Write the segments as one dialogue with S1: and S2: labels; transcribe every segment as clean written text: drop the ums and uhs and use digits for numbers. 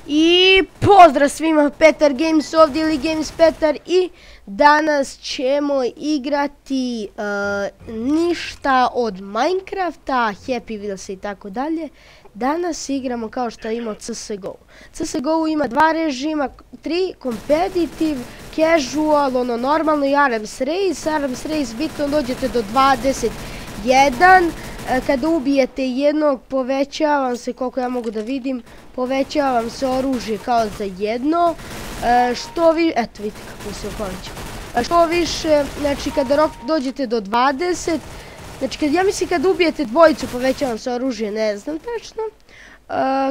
S1: I pozdrav svima, Petar Games ovdje ili Games Petar i danas ćemo igrati ništa od Minecrafta, Happy Wheels i tako dalje. Danas igramo kao što ima CSGO. CSGO ima dva režima, 3, competitive, casual, ono normalno i Arms Race. Arms Race bitno dođete do 21. Kada ubijete jednog, povećavam se, koliko ja mogu da vidim, povećavam se oružje kao za jedno. Što vi, eto vidite kako se okončio. Što više, znači kada dođete do 20, znači ja mislim kada ubijete dvojicu povećavam se oružje, ne znam tačno.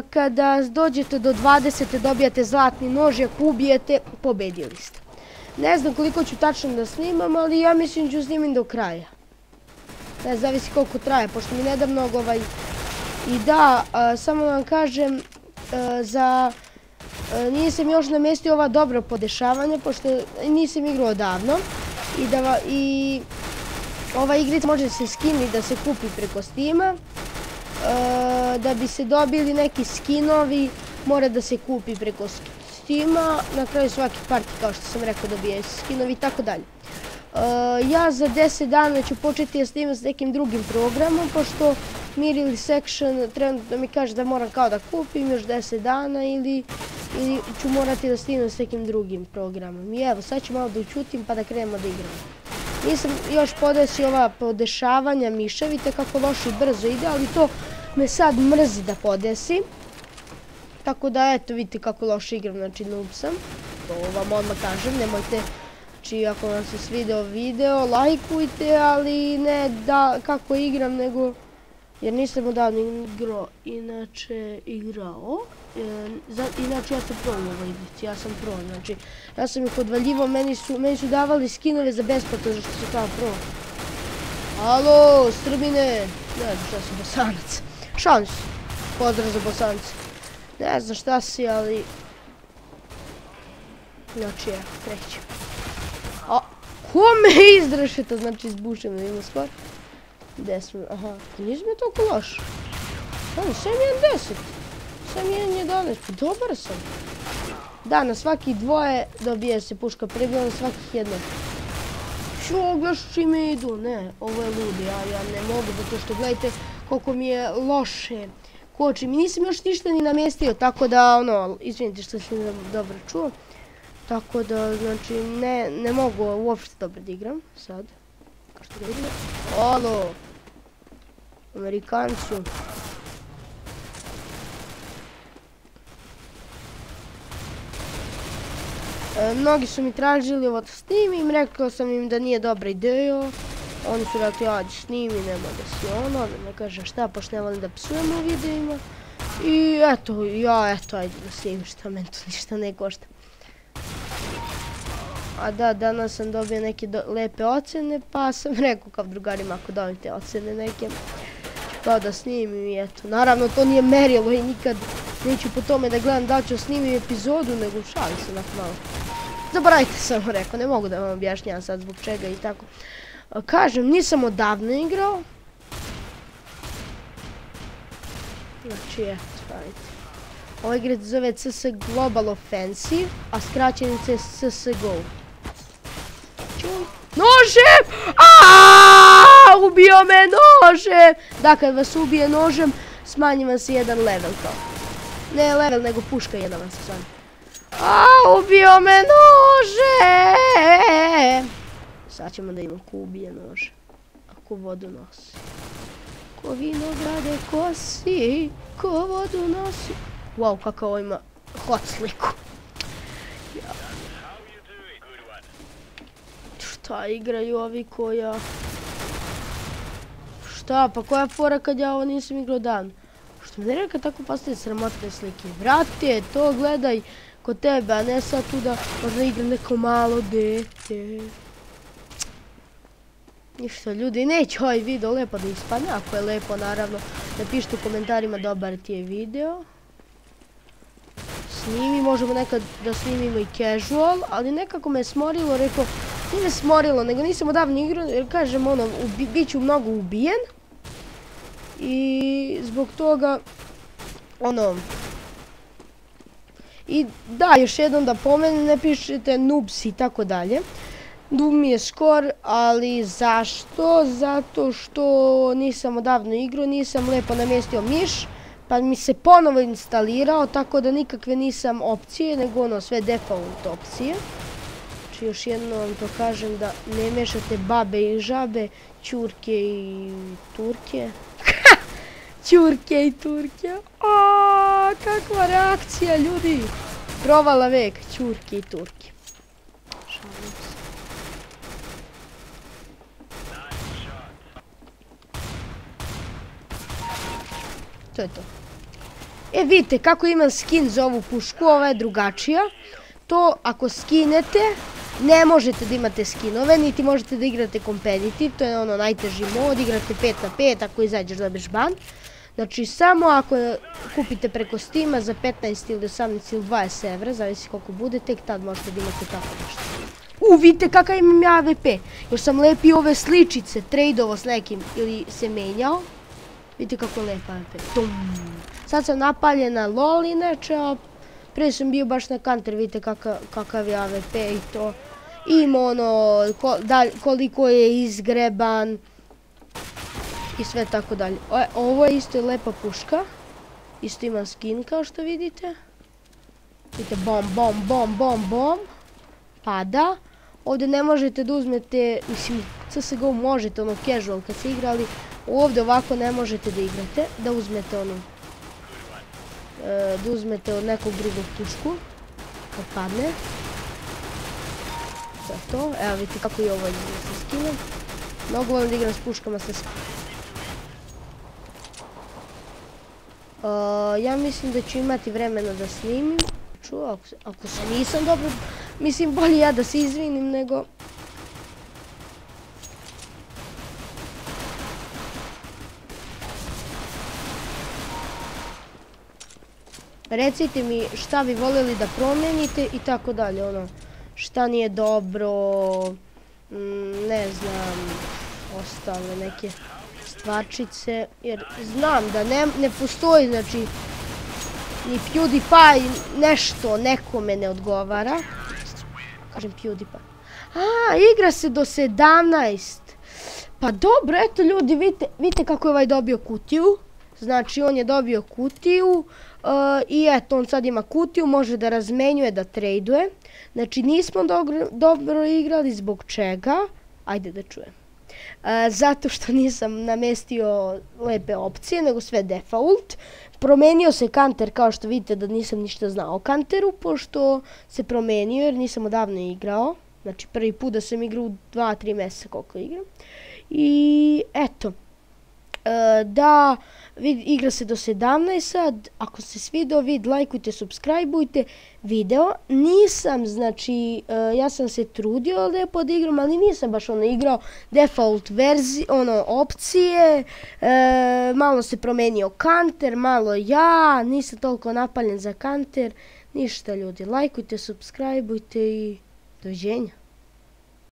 S1: Kada dođete do 20 dobijate zlatni nož, ako ubijete, pobedili ste. Ne znam koliko ću tačno da snimam, ali ja mislim ću snimim do kraja. Ne, zavisi koliko traje, pošto mi ne da mnogo I da, samo vam kažem, nisam još namjestio ova dobra podešavanja, pošto nisam igrao odavno. I ova igrica može se skiniti da se kupi preko Steama. Da bi se dobili neki skinovi, mora da se kupi preko Steama. Na kraju svaki parti, kao što sam rekao, dobije skinovi i tako dalje. Ja za 10 dana ću početi da snimam s nekim drugim programom, pošto Mirili Section trenutno mi kaže da moram kao da kupim još 10 dana ili ću morati da snimam s nekim drugim programom. I evo, sad ću malo da učutim pa da krenemo da igramo. Nisam još podesio ova podešavanja miševite kako loše i brzo ide, ali to me sad mrzi da podesim. Tako da eto, vidite kako loše igram, znači noob sam. To vam odmah kažem, nemojte... Znači, ako vam se svideo video, lajkujte, ali ne da kako igram, nego... Jer nisam odavno igrao, inače ja sam pro u ovoj igrici, ja sam pro, znači... Ja sam ih odvaljivao, meni su davali skinove za besplatno, zašto su kao pro. Halo, Srbine! Ne znam šta si, Bosanac. Šans! Pozdrav za Bosanca. Ne znam šta si, ali... Znači, evo, krećem. A, ko me izdrašeta, znači izbušeno, ima skor. 10, aha, nisam je toliko loš. Sam 1-10, sam 1-11, pa dobar sam. Da, na svaki dvoje dobije se puška prebila, na svakih jedno. Što, gledaš čime idu? Ne, ovo je ludi, ja ne mogu, zato što gledajte koliko mi je loše koči. Mi nisam još ništa ni namjestio, tako da, ono, izvinite što sam dobro čuo. Tako da, znači, ne mogu uopšte dobro da igram, sad. Kao što ga vidim. Alo! Amerikancu. Mnogi su mi tražili ovo da snimim, rekao sam im da nije dobra ideja. Oni su rekli, ađe snimi, nema da si ono, da ne kažem šta, pošto ne volim da psujem u videima. I eto, ajde da snimim šta, meni to ništa ne košta. A da, danas sam dobio neke lepe ocene, pa sam rekao kao drugarima ako dobijem te ocene neke, kao da snimim i eto. Naravno to nije merilo i nikad neću po tome da gledam da ću snimim epizodu, nego šalim se onako malo. Zaboravite, sam rekao, ne mogu da vam objašnjam sad zbog čega i tako. Kažem, nisam odavno igrao. Znači eto, ajde. Ova igra se zove CS Global Offensive, a skraćenica je CSGO. Nožem! Aaaa! Ubio me nožem! Da, kad vas ubije nožem, smanji vam se jedan level kao. Ne level, nego puška jedna vam se smanji. Aaaa! Ubio me nože! Sad ćemo da imam ko ubije nože. A ko vodu nosi. Ko vinograde kosi, ko vodu nosi. Wow, kako ovo ima hot sliku. Šta igraju ovi koja... Šta, pa koja fora kad ja ovo nisam igrao dan? Što mi ne reka tako postoje sramotne slike. Vrate, to gledaj kod tebe, a ne sad tu da možda igra neko malo dete. Ništa, ljudi, neće ovaj video lepo da ispadne. Ako je lepo, naravno, napišite u komentarima dobar ti je video. Snimi, možemo nekad da snimimo i casual, ali nekako me smorilo, rekao, nije me smorilo, nego nisam odavno igrao, jer kažem, ono, bit ću mnogo ubijen. I zbog toga, ono, I da, još jednom da pomenem, ne pišete noobs i tako dalje. Noob mi je skor, ali zašto? Zato što nisam odavno igrao, nisam lepo namjestio miš, pa mi se ponovo instalirao, tako da nikakve nisam opcije, nego ono sve default opcije. Znači još jednom vam to kažem da ne mešate babe i žabe, ćurke i turke. Ćurke i turke. Kakva reakcija ljudi. Provala vek, ćurke i turke. Šalim se. To je to. E vidite kako imam skin za ovu pušku, ova je drugačija. To ako skinete, ne možete da imate skinove, niti možete da igrate competitive, to je ono najteži mod, igrate 5 na 5, ako izađeš dobiješ ban. Znači samo ako kupite preko Steama za 15 ili 18 ili 20 evra, zavisi koliko bude, tek tad možete da imate tako nešto. Vidite kakav imam ja AWP, još sam lepio ove sličice, tradeovo s nekim ili se menjao. Vidite kako je lepa AWP. Sad sam napaljena LOL inače, a prije sam bio baš na counter, vidite kakav je AWP i to. Ima ono koliko je izgreban i sve tako dalje. Ovo je isto lepa puška. Isto ima skin kao što vidite. Vidite bom, bom, bom, bom, bom. Pada. Ovdje ne možete da uzmete, mislim CSGO možete ono casual kad se igrali. Ovdje ovako ne možete da igrate, da uzmete ono. Da uzmete od nekog drugog pušku. Kad padne. Za to. Evo vidite kako je ovo izgleda sa skinom. Mnogo volim da igram s puškama sa skinom. Ja mislim da ću imati vremena da snimim. Ako se nisam dobro, mislim bolje ja da se izvinim nego... Recite mi šta bi voljeli da promijenite i tako dalje, ono, šta nije dobro, ne znam, ostale neke stvarčice, jer znam da ne postoji, znači, ni PewDiePie nešto nekome ne odgovara. Kažem PewDiePie. Igra se do 17. Pa dobro, eto ljudi, vidite kako je ovaj dobio kutiju. Znači on je dobio kutiju i eto on sad ima kutiju, može da razmenjuje, da traduje. Znači nismo dobro igrali, zbog čega? Ajde da čujem. Zato što nisam namestio lepe opcije, nego sve default. Promenio se counter, kao što vidite da nisam ništa znao o counteru, pošto se promenio jer nisam odavno igrao. Znači prvi put da sam igrao u 2-3 mjeseca koliko igram. I eto. Da, igra se do 17 sad, ako se svidio vid, lajkujte, subscribeujte video. Nisam, znači, ja sam se trudio lijepo da igram, ali nisam baš ono igrao default verzije, ono, opcije, malo se promenio counter, malo ja, nisam toliko napaljen za counter, ništa ljudi, lajkujte, subscribeujte i doviđenja.